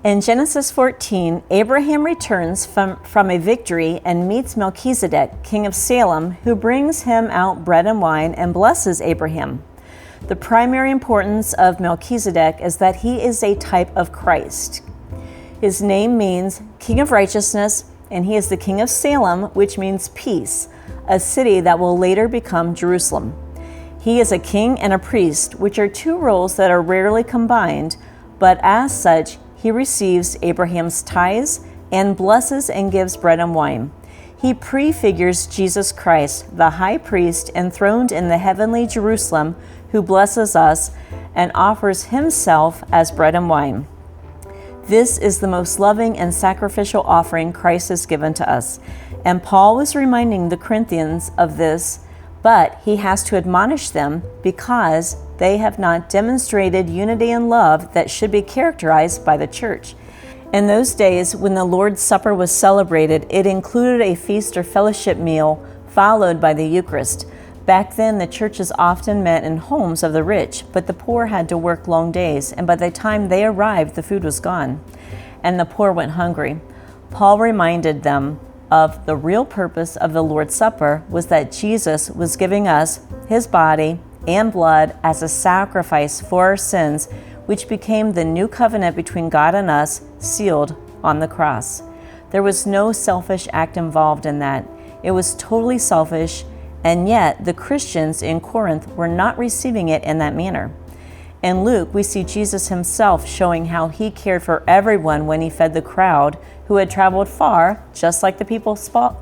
In Genesis 14, Abraham returns from a victory and meets Melchizedek, king of Salem, who brings him out bread and wine and blesses Abraham. The primary importance of Melchizedek is that he is a type of Christ. His name means King of Righteousness, and he is the King of Salem, which means peace, a city that will later become Jerusalem. He is a king and a priest, which are two roles that are rarely combined, but as such, he receives Abraham's tithes and blesses and gives bread and wine. He prefigures Jesus Christ, the high priest enthroned in the heavenly Jerusalem, who blesses us and offers himself as bread and wine. This is the most loving and sacrificial offering Christ has given to us. And Paul was reminding the Corinthians of this, but he has to admonish them because they have not demonstrated unity and love that should be characterized by the church. In those days, when the Lord's Supper was celebrated, it included a feast or fellowship meal followed by the Eucharist. Back then, the churches often met in homes of the rich, but the poor had to work long days, and by the time they arrived, the food was gone, and the poor went hungry. Paul reminded them of the real purpose of the Lord's Supper was that Jesus was giving us his body and blood as a sacrifice for our sins, which became the new covenant between God and us, sealed on the cross. There was no selfish act involved in that. It was totally selfish, and yet the Christians in Corinth were not receiving it in that manner. In Luke, we see Jesus himself showing how he cared for everyone when he fed the crowd who had traveled far, just like the people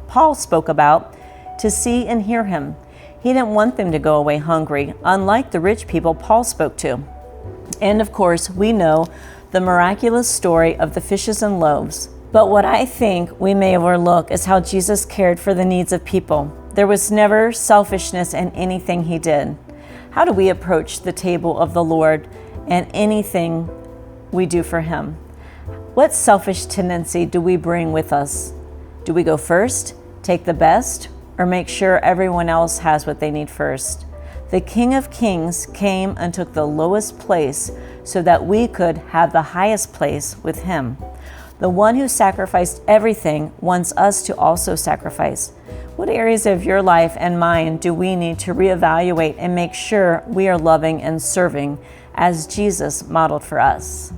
Paul spoke about, to see and hear him. He didn't want them to go away hungry, unlike the rich people Paul spoke to. And of course, we know the miraculous story of the fishes and loaves. But what I think we may overlook is how Jesus cared for the needs of people. There was never selfishness in anything he did. How do we approach the table of the Lord and anything we do for him? What selfish tendency do we bring with us? Do we go first, take the best, or make sure everyone else has what they need first? The King of Kings came and took the lowest place so that we could have the highest place with him. The one who sacrificed everything wants us to also sacrifice. What areas of your life and mine do we need to reevaluate and make sure we are loving and serving as Jesus modeled for us?